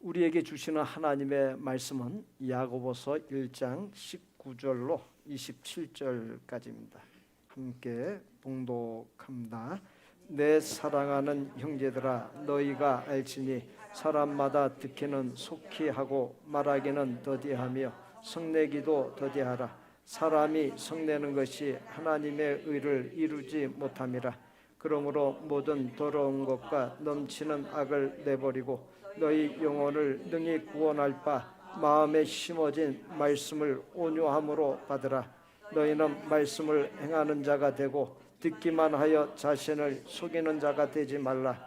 우리에게 주시는 하나님의 말씀은 야고보서 1장 19절로 27절까지입니다. 함께 봉독합니다. 내 사랑하는 형제들아, 너희가 알지니 사람마다 듣기는 속히 하고 말하기는 더디하며 성내기도 더디하라. 사람이 성내는 것이 하나님의 의를 이루지 못함이라. 그러므로 모든 더러운 것과 넘치는 악을 내버리고 너희 영혼을 능히 구원할 바 마음에 심어진 말씀을 온유함으로 받으라. 너희는 말씀을 행하는 자가 되고 듣기만 하여 자신을 속이는 자가 되지 말라.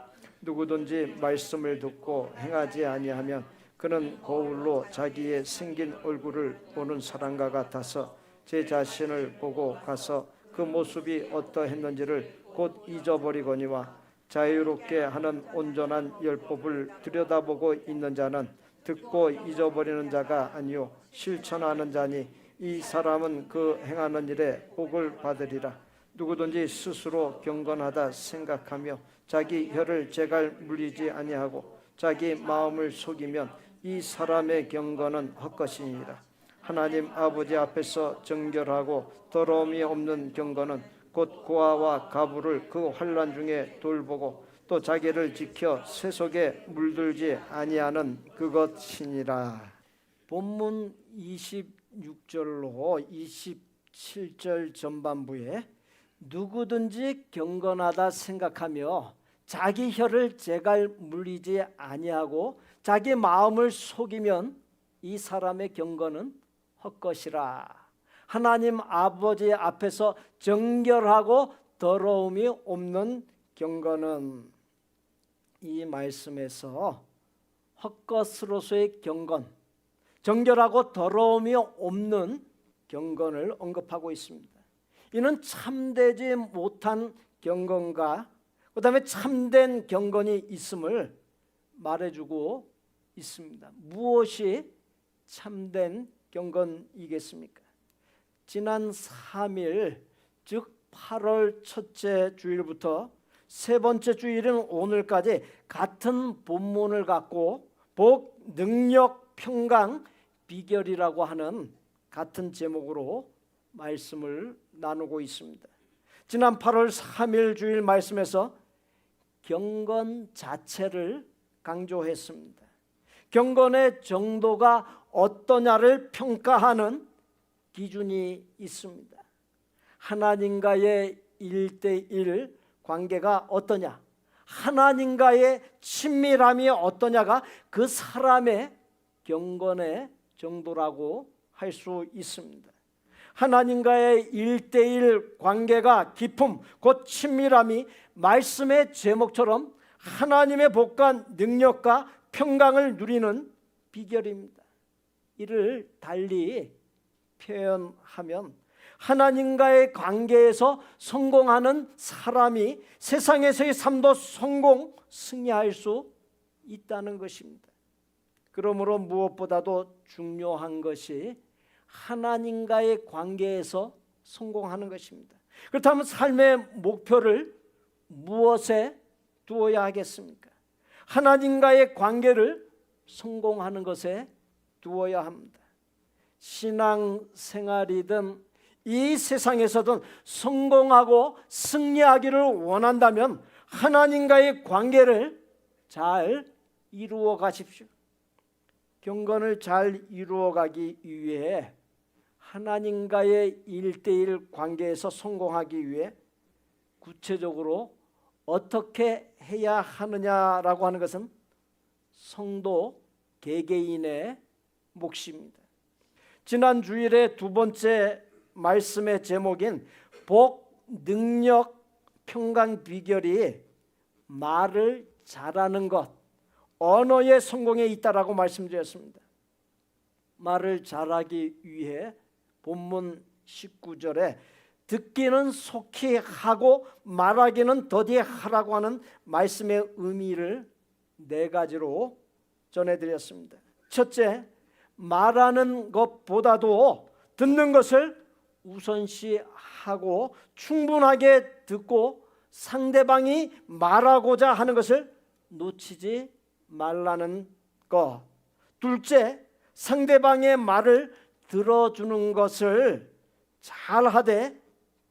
누구든지 말씀을 듣고 행하지 아니하면 그는 거울로 자기의 생긴 얼굴을 보는 사람과 같아서 제 자신을 보고 가서 그 모습이 어떠했는지를 곧 잊어버리거니와 자유롭게 하는 온전한 율법을 들여다보고 있는 자는 듣고 잊어버리는 자가 아니요 실천하는 자니 이 사람은 그 행하는 일에 복을 받으리라. 누구든지 스스로 경건하다 생각하며 자기 혀를 제갈 물리지 아니하고 자기 마음을 속이면 이 사람의 경건은 헛것이니라. 하나님 아버지 앞에서 정결하고 더러움이 없는 경건은 곧 고아와 가부를 그 환난 중에 돌보고 또 자기를 지켜 세속에 물들지 아니하는 그것이니라. 본문 26절로 27절 전반부에 누구든지 경건하다 생각하며 자기 혀를 제갈 물리지 아니하고 자기 마음을 속이면 이 사람의 경건은 헛것이라. 하나님 아버지 앞에서 정결하고 더러움이 없는 경건은, 이 말씀에서 헛것으로서의 경건, 정결하고 더러움이 없는 경건을 언급하고 있습니다. 이는 참되지 못한 경건과 그 다음에 참된 경건이 있음을 말해주고 있습니다. 무엇이 참된 경건이겠습니까? 지난 3일, 즉 8월 첫째 주일부터 세 번째 주일인 오늘까지 같은 본문을 갖고 복, 능력, 평강, 비결이라고 하는 같은 제목으로 말씀을 나누고 있습니다. 지난 8월 3일 주일 말씀에서 경건 자체를 강조했습니다. 경건의 정도가 어떠냐를 평가하는 기준이 있습니다. 하나님과의 1대1 관계가 어떠냐, 하나님과의 친밀함이 어떠냐가 그 사람의 경건의 정도라고 할 수 있습니다. 하나님과의 1대1 관계가 깊음, 곧 친밀함이 말씀의 제목처럼 하나님의 복과 능력과 평강을 누리는 비결입니다. 이를 달리 표현하면 하나님과의 관계에서 성공하는 사람이 세상에서의 삶도 승리할 수 있다는 것입니다. 그러므로 무엇보다도 중요한 것이 하나님과의 관계에서 성공하는 것입니다. 그렇다면 삶의 목표를 무엇에 두어야 하겠습니까? 하나님과의 관계를 성공하는 것에 두어야 합니다. 신앙생활이든 이 세상에서든 성공하고 승리하기를 원한다면 하나님과의 관계를 잘 이루어 가십시오. 경건을 잘 이루어 가기 위해 하나님과의 1대1 관계에서 성공하기 위해 구체적으로 어떻게 해야 하느냐라고 하는 것은 성도 개개인의 몫입니다. 지난 주일의 두 번째 말씀의 제목인 복, 능력, 평강 비결이 말을 잘하는 것, 언어의 성공에 있다라고 말씀드렸습니다. 말을 잘하기 위해 본문 19절에 듣기는 속히 하고 말하기는 더디하라고 하는 말씀의 의미를 네 가지로 전해드렸습니다. 첫째, 말하는 것보다도 듣는 것을 우선시하고 충분하게 듣고 상대방이 말하고자 하는 것을 놓치지 말라는 거. 둘째, 상대방의 말을 들어주는 것을 잘하되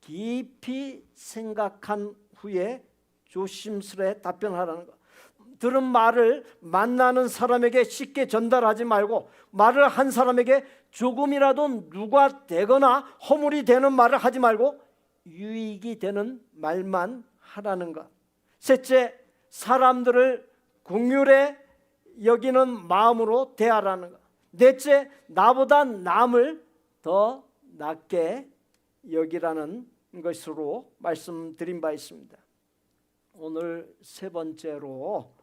깊이 생각한 후에 조심스레 답변하라는 것. 들은 말을 만나는 사람에게 쉽게 전달하지 말고 말을 한 사람에게 조금이라도 누가 되거나 허물이 되는 말을 하지 말고 유익이 되는 말만 하라는 것. 셋째, 사람들을 긍휼히 여기는 마음으로 대하라는 것. 넷째, 나보다 남을 더 낮게 여기라는 것으로 말씀드린 바 있습니다. 오늘 세 번째로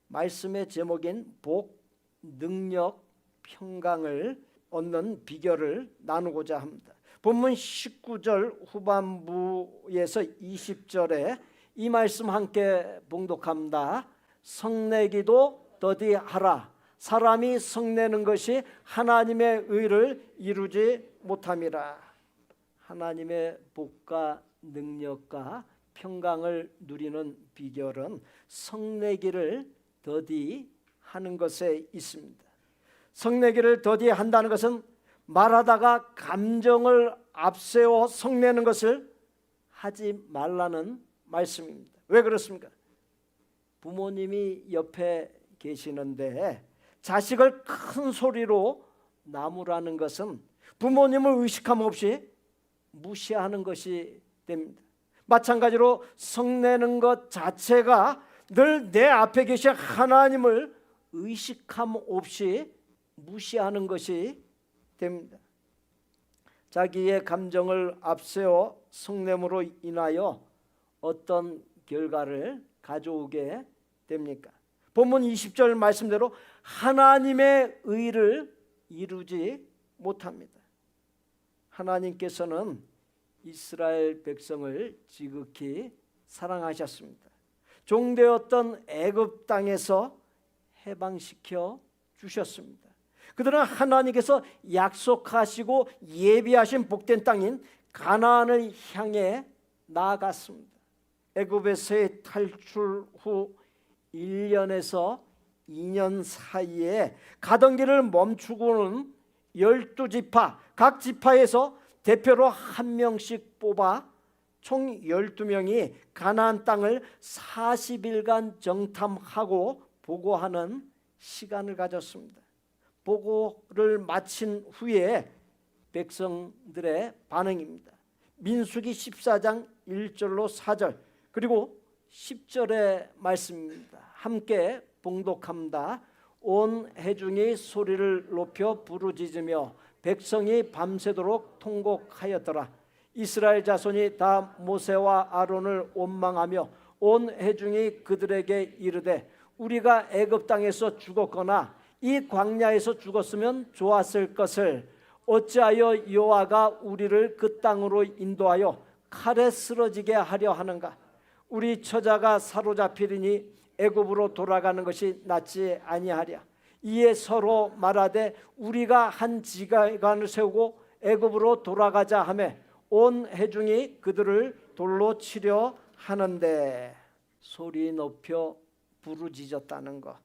말씀의 제목인 복, 능력, 평강을 얻는 비결을 나누고자 합니다. 본문 19절 후반부에서 20절에 이 말씀 함께 봉독합니다. 성내기도 더디하라. 사람이 성내는 것이 하나님의 의를 이루지 못함이라. 하나님의 복과 능력과 평강을 누리는 비결은 성내기를 더디하는 것에 있습니다. 성내기를 더디한다는 것은 말하다가 감정을 앞세워 성내는 것을 하지 말라는 말씀입니다. 왜 그렇습니까? 부모님이 옆에 계시는데 자식을 큰 소리로 나무라는 것은 부모님을 의식함 없이 무시하는 것이 됩니다. 마찬가지로 성내는 것 자체가 늘 내 앞에 계신 하나님을 의식함 없이 무시하는 것이 됩니다. 자기의 감정을 앞세워 성냄으로 인하여 어떤 결과를 가져오게 됩니까? 본문 20절 말씀대로 하나님의 의를 이루지 못합니다. 하나님께서는 이스라엘 백성을 지극히 사랑하셨습니다. 종되었던 애굽 땅에서 해방시켜 주셨습니다. 그들은 하나님께서 약속하시고 예비하신 복된 땅인 가나안을 향해 나아갔습니다. 애굽에서의 탈출 후 1년에서 2년 사이에 가던 길을 멈추고는 12지파 각 지파에서 대표로 한 명씩 뽑아 총 12명이 가나안 땅을 40일간 정탐하고 보고하는 시간을 가졌습니다. 보고를 마친 후에 백성들의 반응입니다. 민수기 14장 1절로 4절 그리고 10절의 말씀입니다. 함께 봉독합니다. 온 회중이 소리를 높여 부르짖으며 백성이 밤새도록 통곡하였더라. 이스라엘 자손이 다 모세와 아론을 원망하며 온 회중이 그들에게 이르되 우리가 애굽 땅에서 죽었거나 이 광야에서 죽었으면 좋았을 것을 어찌하여 여호와가 우리를 그 땅으로 인도하여 칼에 쓰러지게 하려 하는가? 우리 처자가 사로잡히리니 애굽으로 돌아가는 것이 낫지 아니하랴. 이에 서로 말하되 우리가 한 지간을 세우고 애굽으로 돌아가자 하며 온 회중이 그들을 돌로 치려 하는데 소리 높여 부르짖었다는 것,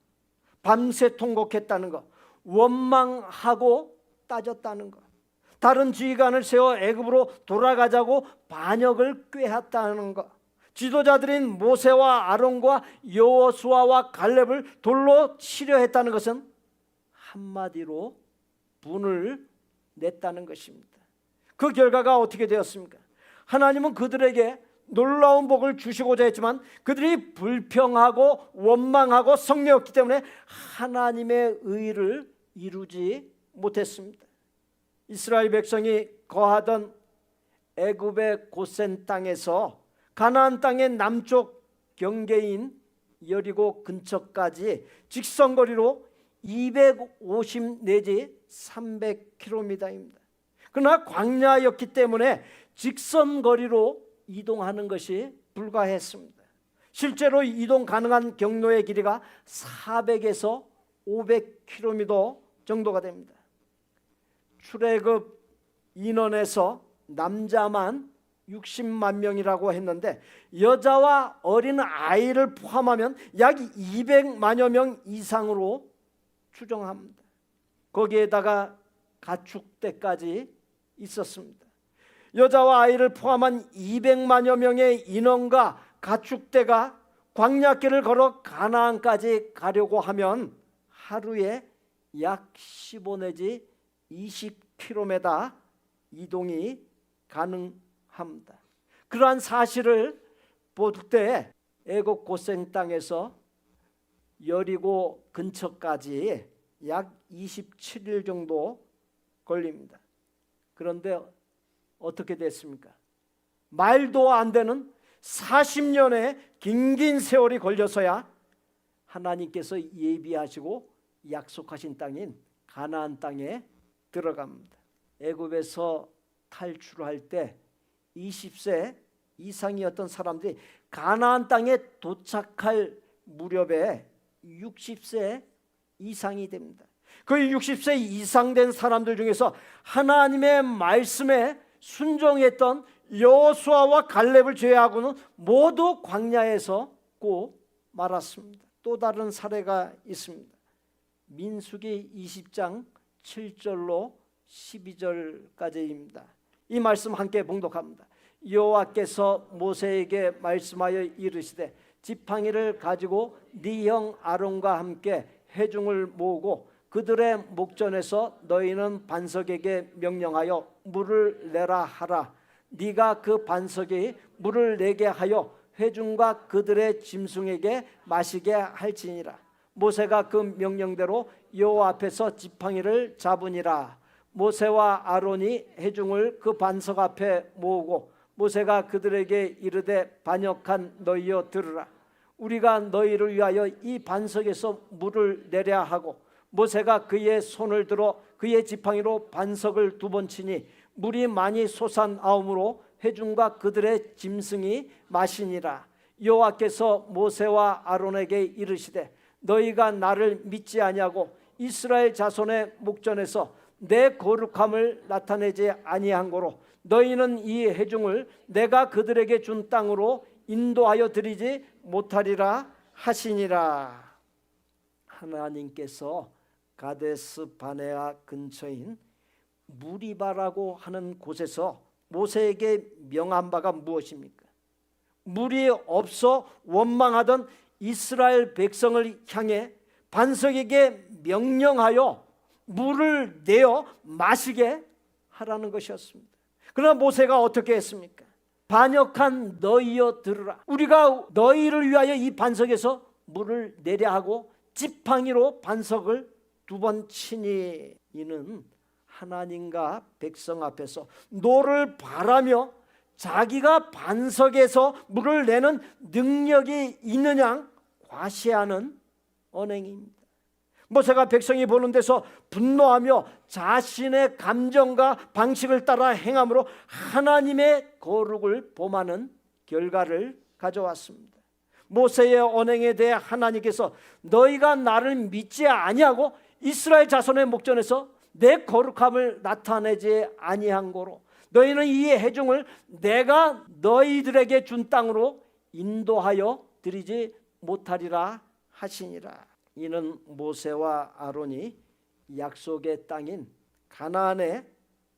밤새 통곡했다는 것, 원망하고 따졌다는 것, 다른 지휘관을 세워 애굽으로 돌아가자고 반역을 꾀했다는 것, 지도자들인 모세와 아론과 여호수아와 갈렙을 돌로 치려 했다는 것은 한마디로 분을 냈다는 것입니다. 그 결과가 어떻게 되었습니까? 하나님은 그들에게 놀라운 복을 주시고자 했지만 그들이 불평하고 원망하고 성내었기 때문에 하나님의 의를 이루지 못했습니다. 이스라엘 백성이 거하던 애굽의 고센 땅에서 가나안 땅의 남쪽 경계인 여리고 근처까지 직선거리로 250 내지 300km입니다. 그러나 광야였기 때문에 직선거리로 이동하는 것이 불가했습니다. 실제로 이동 가능한 경로의 길이가 400에서 500km 정도가 됩니다. 출애굽 인원에서 남자만 60만 명이라고 했는데 여자와 어린 아이를 포함하면 약 200만여 명 이상으로 추정합니다. 거기에다가 가축대까지 있었습니다. 여자와 아이를 포함한 200만여 명의 인원과 가축대가 광야길을 걸어 가나안까지 가려고 하면 하루에 약 15 내지 20km 이동이 가능합니다. 그러한 사실을 볼 때 애굽 고센 땅에서 여리고 근처까지 약 27일 정도 걸립니다. 그런데 어떻게 됐습니까? 말도 안 되는 40년의 긴 세월이 걸려서야 하나님께서 예비하시고 약속하신 땅인 가나안 땅에 들어갑니다. 애굽에서 탈출할 때 20세 이상이었던 사람들이 가나안 땅에 도착할 무렵에 60세 이상이 됩니다. 그 60세 이상 된 사람들 중에서 하나님의 말씀에 순종했던 여호수아와 갈렙을 제외하고는 모두 광야에서 고 말았습니다. 또 다른 사례가 있습니다. 민수기 20장 7절로 12절까지입니다. 이 말씀 함께 봉독합니다. 여호와께서 모세에게 말씀하여 이르시되 지팡이를 가지고 네 형 아론과 함께 회중을 모으고 그들의 목전에서 너희는 반석에게 명령하여 물을 내라 하라. 네가 그 반석이 물을 내게 하여 회중과 그들의 짐승에게 마시게 할지니라. 모세가 그 명령대로 여호와 앞에서 지팡이를 잡으니라. 모세와 아론이 회중을 그 반석 앞에 모으고 모세가 그들에게 이르되 반역한 너희여 들으라. 우리가 너희를 위하여 이 반석에서 물을 내려 하고 모세가 그의 손을 들어 그의 지팡이로 반석을 2번 치니 물이 많이 솟아나오므로 회중과 그들의 짐승이 마시니라. 여호와께서 모세와 아론에게 이르시되 너희가 나를 믿지 아니하고 이스라엘 자손의 목전에서 내 거룩함을 나타내지 아니한 고로 너희는 이 회중을 내가 그들에게 준 땅으로 인도하여 드리지 못하리라 하시니라. 하나님께서 가데스 바네아 근처인 무리바라고 하는 곳에서 모세에게 명한 바가 무엇입니까? 물이 없어 원망하던 이스라엘 백성을 향해 반석에게 명령하여 물을 내어 마시게 하라는 것이었습니다. 그러나 모세가 어떻게 했습니까? 반역한 너희여 들으라. 우리가 너희를 위하여 이 반석에서 물을 내려 하고 지팡이로 반석을 2번 치니. 이는 하나님과 백성 앞에서 노를 바라며 자기가 반석에서 물을 내는 능력이 있느냐 과시하는 언행입니다. 모세가 백성이 보는 데서 분노하며 자신의 감정과 방식을 따라 행함으로 하나님의 거룩을 범하는 결과를 가져왔습니다. 모세의 언행에 대해 하나님께서 너희가 나를 믿지 아니하고 이스라엘 자손의 목전에서 내 거룩함을 나타내지 아니한 고로 너희는 이 회중을 내가 너희들에게 준 땅으로 인도하여 드리지 못하리라 하시니라. 이는 모세와 아론이 약속의 땅인 가나안에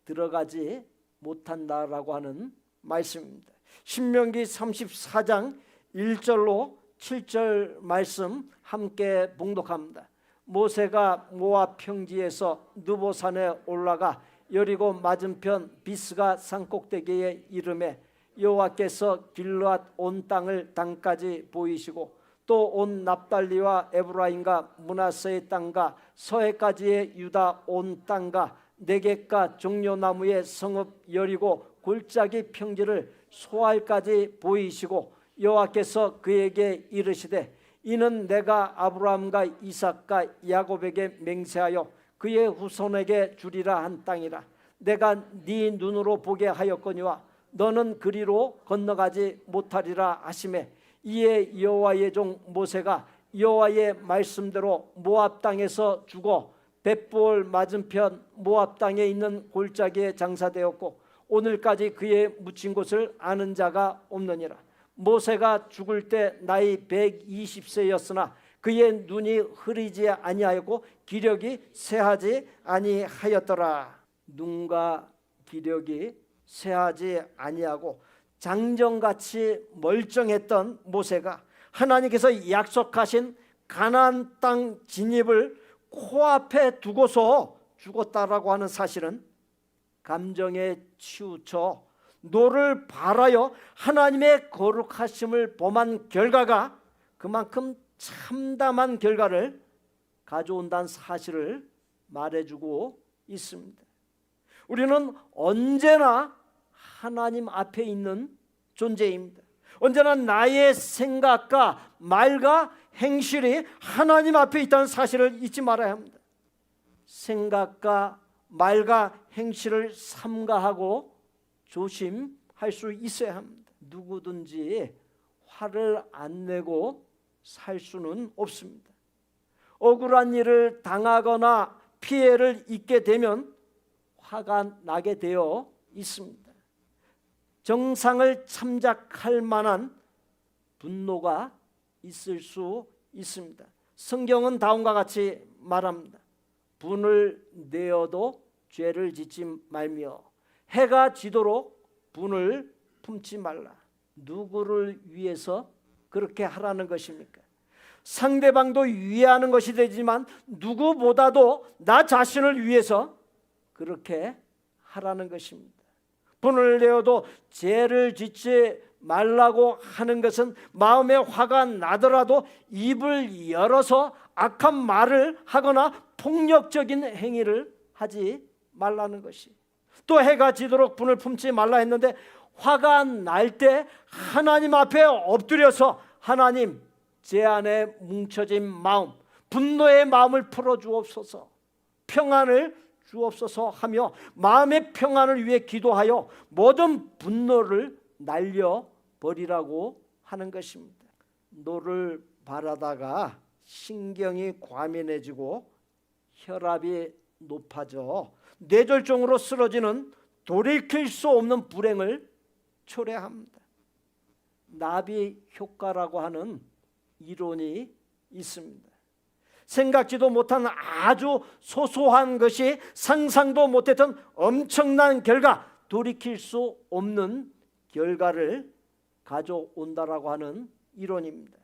들어가지 못한다라고 하는 말씀입니다. 신명기 34장 1절로 7절 말씀 함께 봉독합니다. 모세가 모압 평지에서 느보산에 올라가 여리고 맞은편 비스가 산꼭대기에 이르매 여호와께서 길르앗 온 땅을 땅까지 보이시고 또 온 납달리와 에브라임과 므낫세의 땅과 서해까지의 유다 온 땅과 네겝과 종려나무의 성읍 여리고 골짜기 평지를 소알까지 보이시고 여호와께서 그에게 이르시되 이는 내가 아브라함과 이삭과 야곱에게 맹세하여 그의 후손에게 주리라 한 땅이라. 내가 네 눈으로 보게 하였거니와 너는 그리로 건너가지 못하리라 하시매 이에 여호와의 종 모세가 여호와의 말씀대로 모압 땅에서 죽어 벳볼 맞은편 모압 땅에 있는 골짜기에 장사되었고 오늘까지 그의 묻힌 곳을 아는 자가 없느니라. 모세가 죽을 때 나이 120세였으나 그의 눈이 흐리지 아니하였고 기력이 쇠하지 아니하였더라. 눈과 기력이 쇠하지 아니하고 장정같이 멀쩡했던 모세가 하나님께서 약속하신 가나안 땅 진입을 코앞에 두고서 죽었다라고 하는 사실은 감정에 치우쳐 노를 바라여 하나님의 거룩하심을 범한 결과가 그만큼 참담한 결과를 가져온다는 사실을 말해주고 있습니다. 우리는 언제나 하나님 앞에 있는 존재입니다. 언제나 나의 생각과 말과 행실이 하나님 앞에 있다는 사실을 잊지 말아야 합니다. 생각과 말과 행실을 삼가하고 조심할 수 있어야 합니다. 누구든지 화를 안 내고 살 수는 없습니다. 억울한 일을 당하거나 피해를 입게 되면 화가 나게 되어 있습니다. 정상을 참작할 만한 분노가 있을 수 있습니다. 성경은 다음과 같이 말합니다. 분을 내어도 죄를 짓지 말며 해가 지도록 분을 품지 말라. 누구를 위해서 그렇게 하라는 것입니까? 상대방도 위하는 것이 되지만 누구보다도 나 자신을 위해서 그렇게 하라는 것입니다. 분을 내어도 죄를 짓지 말라고 하는 것은 마음에 화가 나더라도 입을 열어서 악한 말을 하거나 폭력적인 행위를 하지 말라는 것이, 또 해가 지도록 분을 품지 말라 했는데 화가 날 때 하나님 앞에 엎드려서 하나님, 제 안에 뭉쳐진 마음, 분노의 마음을 풀어주옵소서, 평안을 주옵소서 하며 마음의 평안을 위해 기도하여 모든 분노를 날려버리라고 하는 것입니다. 노를 바라다가 신경이 과민해지고 혈압이 높아져 뇌졸중으로 쓰러지는 돌이킬 수 없는 불행을 초래합니다. 나비 효과라고 하는 이론이 있습니다. 생각지도 못한 아주 소소한 것이 상상도 못했던 엄청난 결과, 돌이킬 수 없는 결과를 가져온다라고 하는 이론입니다.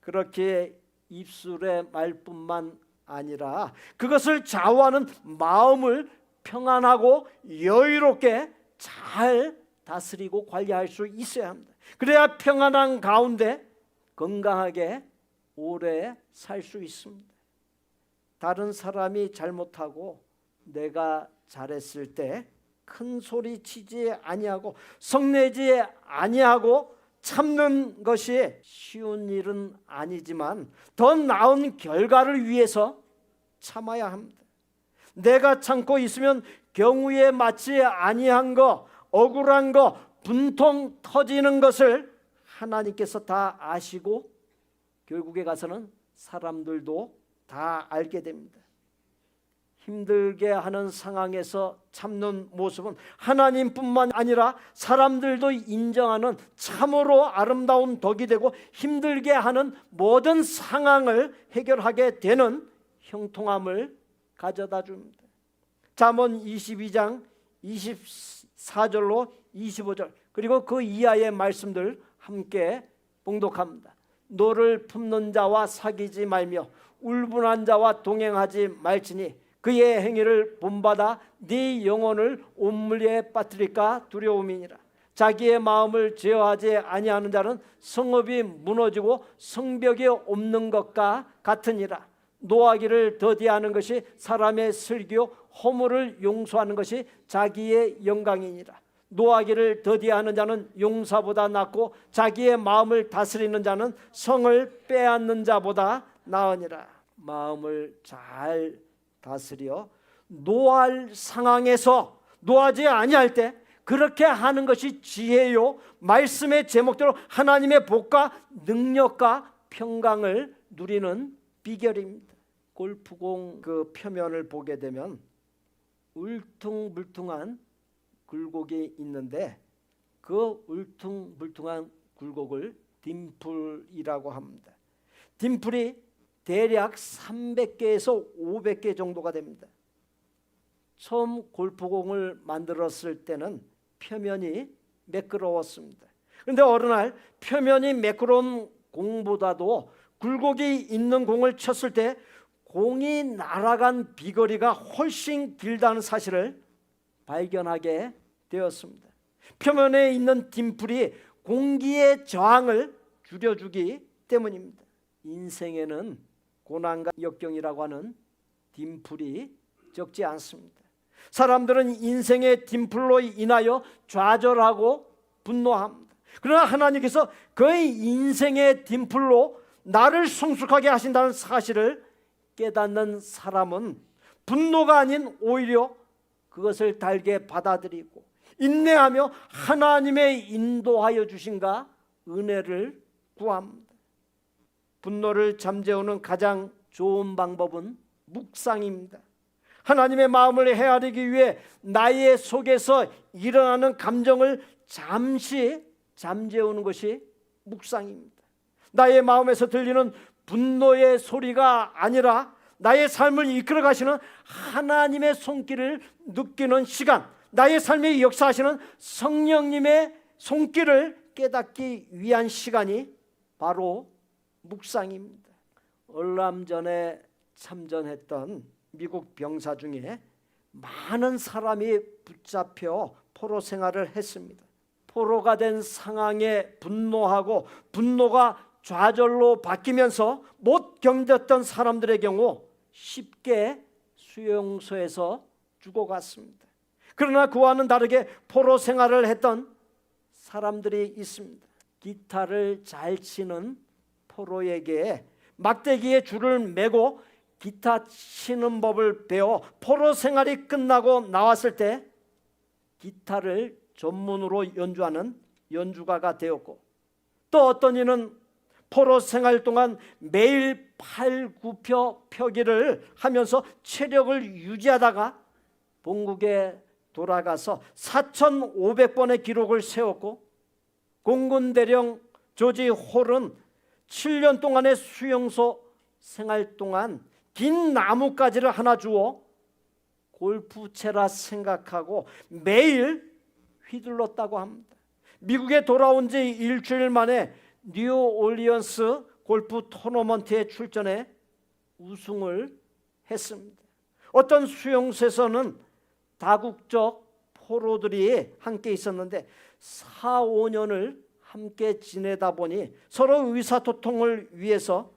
그렇게 입술의 말뿐만 아니라 그것을 좌우하는 마음을 평안하고 여유롭게 잘 다스리고 관리할 수 있어야 합니다. 그래야 평안한 가운데 건강하게 오래 살 수 있습니다. 다른 사람이 잘못하고 내가 잘했을 때 큰 소리 치지 아니하고 성내지 아니하고 참는 것이 쉬운 일은 아니지만 더 나은 결과를 위해서 참아야 합니다. 내가 참고 있으면 경우에 맞지 아니한 거, 억울한 거, 분통 터지는 것을 하나님께서 다 아시고 결국에 가서는 사람들도 다 알게 됩니다. 힘들게 하는 상황에서 참는 모습은 하나님뿐만 아니라 사람들도 인정하는 참으로 아름다운 덕이 되고 힘들게 하는 모든 상황을 해결하게 되는 형통함을 가져다 줍니다. 잠언 22장 24절로 25절 그리고 그 이하의 말씀들 함께 봉독합니다. 노를 품는 자와 사귀지 말며 울분한 자와 동행하지 말지니 그의 행위를 본받아 네 영혼을 온물에 빠뜨릴까 두려움이니라. 자기의 마음을 제어하지 아니하는 자는 성읍이 무너지고 성벽이 없는 것과 같으니라. 노하기를 더디하는 것이 사람의 슬기요 허물을 용서하는 것이 자기의 영광이니라. 노하기를 더디하는 자는 용사보다 낫고 자기의 마음을 다스리는 자는 성을 빼앗는 자보다 나으니라. 마음을 잘 다스려 노할 상황에서 노하지 아니할 때 그렇게 하는 것이 지혜요, 말씀의 제목대로 하나님의 복과 능력과 평강을 누리는 비결입니다. 골프공 그 표면을 보게 되면 울퉁불퉁한 굴곡이 있는데 그 울퉁불퉁한 굴곡을 딤플이라고 합니다. 딤플이 대략 300개에서 500개 정도가 됩니다. 처음 골프공을 만들었을 때는 표면이 매끄러웠습니다. 그런데 어느 날 표면이 매끄러운 공보다도 굴곡이 있는 공을 쳤을 때 공이 날아간 비거리가 훨씬 길다는 사실을 발견하게 되었습니다. 표면에 있는 딤플이 공기의 저항을 줄여주기 때문입니다. 인생에는 고난과 역경이라고 하는 딤플이 적지 않습니다. 사람들은 인생의 딤플로 인하여 좌절하고 분노합니다. 그러나 하나님께서 그의 인생의 딤플로 나를 성숙하게 하신다는 사실을 깨닫는 사람은 분노가 아닌 오히려 그것을 달게 받아들이고 인내하며 하나님의 인도하여 주신가 은혜를 구합니다. 분노를 잠재우는 가장 좋은 방법은 묵상입니다. 하나님의 마음을 헤아리기 위해 나의 속에서 일어나는 감정을 잠시 잠재우는 것이 묵상입니다. 나의 마음에서 들리는 분노의 소리가 아니라 나의 삶을 이끌어 가시는 하나님의 손길을 느끼는 시간, 나의 삶에 역사하시는 성령님의 손길을 깨닫기 위한 시간이 바로 묵상입니다. 얼마 전에 참전했던 미국 병사 중에 많은 사람이 붙잡혀 포로 생활을 했습니다. 포로가 된 상황에 분노하고 분노가 좌절로 바뀌면서 못 견뎠던 사람들의 경우 쉽게 수용소에서 죽어갔습니다. 그러나 그와는 다르게 포로 생활을 했던 사람들이 있습니다. 기타를 잘 치는 포로에게 막대기에 줄을 매고 기타 치는 법을 배워 포로 생활이 끝나고 나왔을 때 기타를 전문으로 연주하는 연주가가 되었고, 또 어떤 이는 포로 생활 동안 매일 8, 9표 표기를 하면서 체력을 유지하다가 본국에 돌아가서 4,500번의 기록을 세웠고, 공군대령 조지 홀은 7년 동안의 수용소 생활 동안 긴 나뭇가지를 하나 주어 골프채라 생각하고 매일 휘둘렀다고 합니다. 미국에 돌아온 지 일주일 만에 뉴올리언스 골프 토너먼트에 출전해 우승을 했습니다. 어떤 수용소에서는 다국적 포로들이 함께 있었는데 4, 5년을 함께 지내다 보니 서로 의사소통을 위해서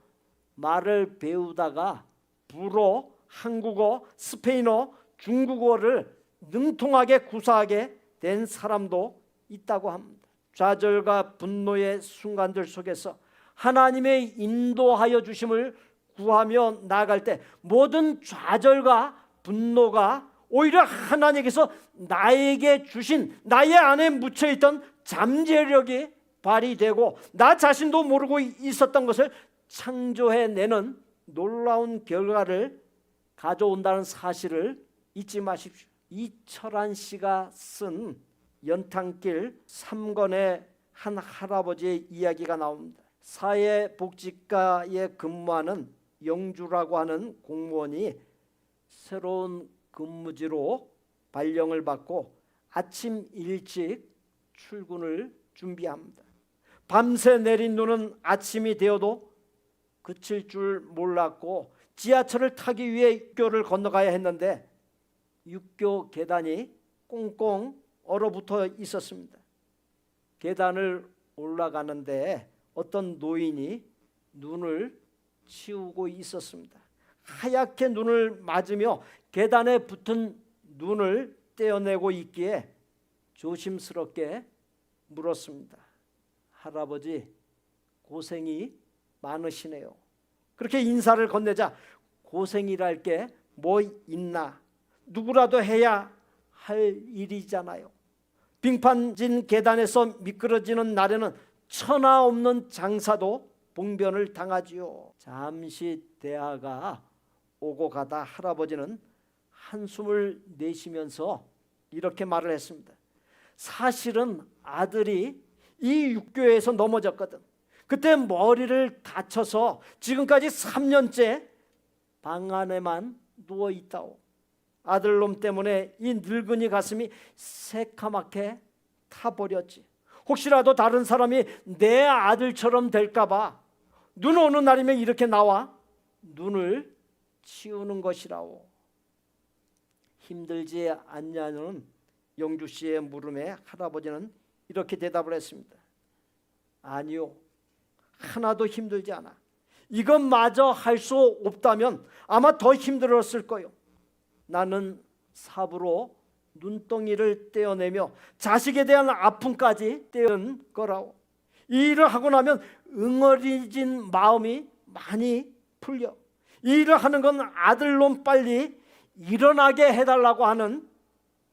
말을 배우다가 불어, 한국어, 스페인어, 중국어를 능통하게 구사하게 된 사람도 있다고 합니다. 좌절과 분노의 순간들 속에서 하나님의 인도하여 주심을 구하며 나아갈 때 모든 좌절과 분노가 오히려 하나님께서 나에게 주신 나의 안에 묻혀있던 잠재력이 발휘되고 나 자신도 모르고 있었던 것을 창조해내는 놀라운 결과를 가져온다는 사실을 잊지 마십시오. 이철한 씨가 쓴 연탄길 3권의 한 할아버지의 이야기가 나옵니다. 사회복지과에 근무하는 영주라고 하는 공무원이 새로운 근무지로 발령을 받고 아침 일찍 출근을 준비합니다. 밤새 내린 눈은 아침이 되어도 그칠 줄 몰랐고 지하철을 타기 위해 육교를 건너가야 했는데 육교 계단이 꽁꽁 얼어붙어 있었습니다. 계단을 올라가는데 어떤 노인이 눈을 치우고 있었습니다. 하얗게 눈을 맞으며 계단에 붙은 눈을 떼어내고 있기에 조심스럽게 물었습니다. 할아버지, 고생이 많으시네요. 그렇게 인사를 건네자 고생이랄 게 뭐 있나, 누구라도 해야 할 일이잖아요. 빙판진 계단에서 미끄러지는 날에는 천하 없는 장사도 봉변을 당하지요. 잠시 대화가 오고 가다 할아버지는 한숨을 내쉬면서 이렇게 말을 했습니다. 사실은 아들이 이 육교에서 넘어졌거든. 그때 머리를 다쳐서 지금까지 3년째 방 안에만 누워 있다오. 아들놈 때문에 이 늙은이 가슴이 새카맣게 타버렸지. 혹시라도 다른 사람이 내 아들처럼 될까봐 눈 오는 날이면 이렇게 나와 눈을 치우는 것이라오. 힘들지 않냐는 영주 씨의 물음에 할아버지는 이렇게 대답을 했습니다. 아니요, 하나도 힘들지 않아. 이것마저 할 수 없다면 아마 더 힘들었을 거요. 나는 삽으로 눈덩이를 떼어내며 자식에 대한 아픔까지 떼은 거라오. 이 일을 하고 나면 응어리진 마음이 많이 풀려. 이 일을 하는 건 아들놈 빨리 일어나게 해달라고 하는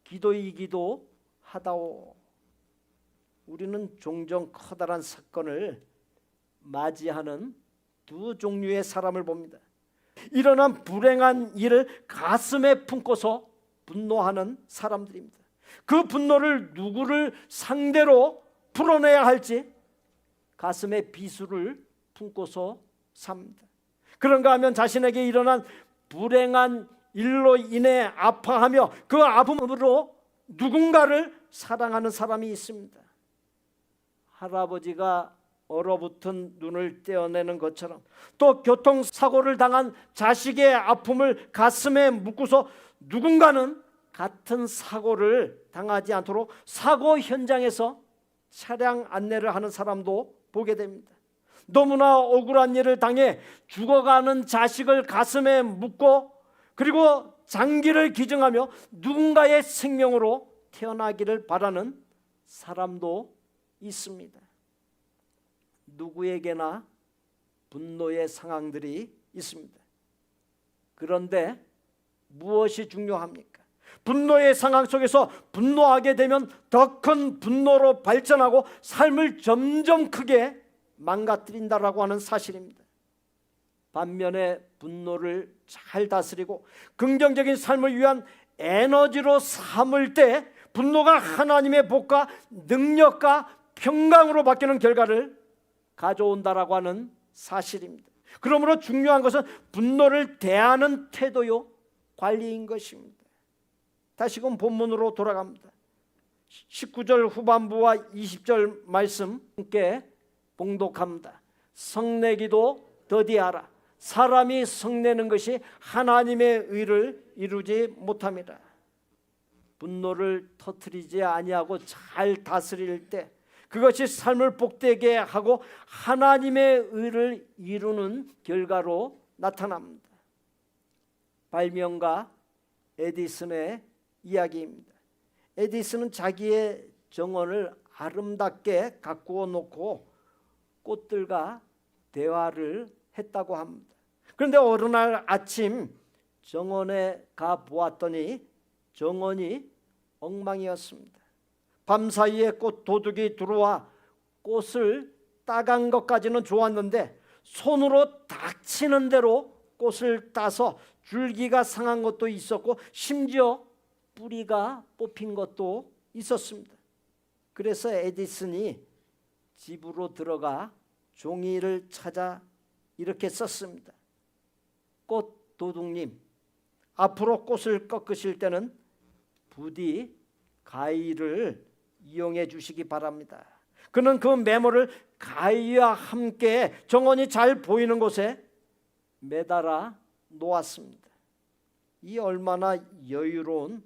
기도이기도 하다오. 우리는 종종 커다란 사건을 맞이하는 두 종류의 사람을 봅니다. 일어난 불행한 일을 가슴에 품고서 분노하는 사람들입니다. 그 분노를 누구를 상대로 풀어내야 할지 가슴에 비수를 품고서 삽니다. 그런가 하면 자신에게 일어난 불행한 일로 인해 아파하며 그 아픔으로 누군가를 사랑하는 사람이 있습니다. 할아버지가 얼어붙은 눈을 떼어내는 것처럼 또 교통사고를 당한 자식의 아픔을 가슴에 묻고서 누군가는 같은 사고를 당하지 않도록 사고 현장에서 차량 안내를 하는 사람도 보게 됩니다. 너무나 억울한 일을 당해 죽어가는 자식을 가슴에 묻고 그리고 장기를 기증하며 누군가의 생명으로 태어나기를 바라는 사람도 있습니다. 누구에게나 분노의 상황들이 있습니다. 그런데 무엇이 중요합니까? 분노의 상황 속에서 분노하게 되면 더 큰 분노로 발전하고 삶을 점점 크게 망가뜨린다라고 하는 사실입니다. 반면에 분노를 잘 다스리고 긍정적인 삶을 위한 에너지로 삼을 때 분노가 하나님의 복과 능력과 평강으로 바뀌는 결과를 가져온다라고 하는 사실입니다. 그러므로 중요한 것은 분노를 대하는 태도요 관리인 것입니다. 다시금 본문으로 돌아갑니다. 19절 후반부와 20절 말씀 함께 봉독합니다. 성내기도 더디하라. 사람이 성내는 것이 하나님의 의를 이루지 못함이라. 분노를 터뜨리지 아니하고 잘 다스릴 때 그것이 삶을 복되게 하고 하나님의 의를 이루는 결과로 나타납니다. 발명가 에디슨의 이야기입니다. 에디슨은 자기의 정원을 아름답게 가꾸어 놓고 꽃들과 대화를 했다고 합니다. 그런데 어느 날 아침 정원에 가 보았더니 정원이 엉망이었습니다. 밤사이에 꽃 도둑이 들어와 꽃을 따간 것까지는 좋았는데 손으로 닥치는 대로 꽃을 따서 줄기가 상한 것도 있었고 심지어 뿌리가 뽑힌 것도 있었습니다. 그래서 에디슨이 집으로 들어가 종이를 찾아 이렇게 썼습니다. 꽃 도둑님, 앞으로 꽃을 꺾으실 때는 부디 가위를 이용해 주시기 바랍니다. 그는 그 메모를 가위와 함께 정원이 잘 보이는 곳에 매달아 놓았습니다. 이 얼마나 여유로운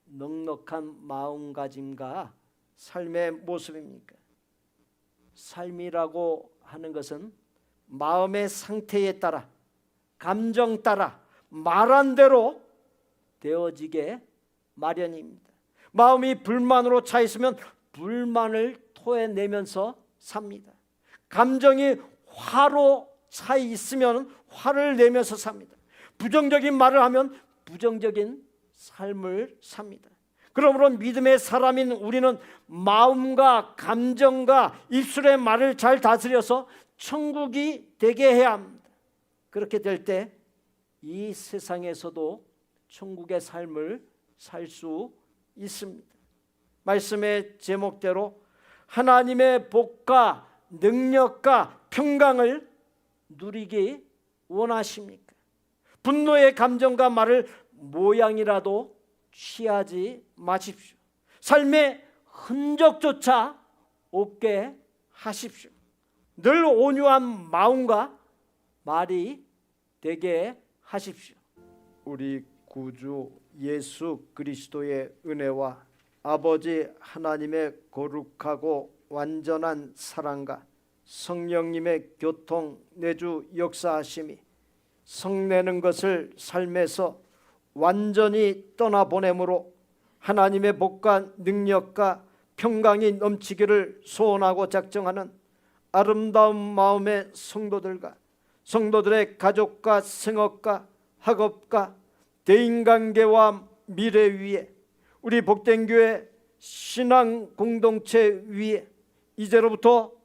넉넉한 마음가짐과 삶의 모습입니까? 삶이라고 하는 것은 마음의 상태에 따라 감정 따라 말한 대로 되어지게 마련입니다. 마음이 불만으로 차 있으면 불만을 토해내면서 삽니다. 감정이 화로 차 있으면 화를 내면서 삽니다. 부정적인 말을 하면 부정적인 삶을 삽니다. 그러므로 믿음의 사람인 우리는 마음과 감정과 입술의 말을 잘 다스려서 천국이 되게 해야 합니다. 그렇게 될 때 이 세상에서도 천국의 삶을 살 수 있습니다. 말씀의 제목대로 하나님의 복과 능력과 평강을 누리기 원하십니까? 분노의 감정과 말을 모양이라도 취하지 마십시오. 삶의 흔적조차 없게 하십시오. 늘 온유한 마음과 말이 되게 하십시오. 우리 구주 예수 그리스도의 은혜와 아버지 하나님의 거룩하고 완전한 사랑과 성령님의 교통 내주 역사하심이 성내는 것을 삶에서 완전히 떠나보내므로 하나님의 복과 능력과 평강이 넘치기를 소원하고 작정하는 아름다운 마음의 성도들과 성도들의 가족과 생업과 학업과 대인관계와 미래 위에 우리 복된 교회 신앙 공동체 위에 이제로부터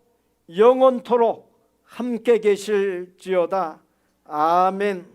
영원토록 함께 계실지어다. 아멘.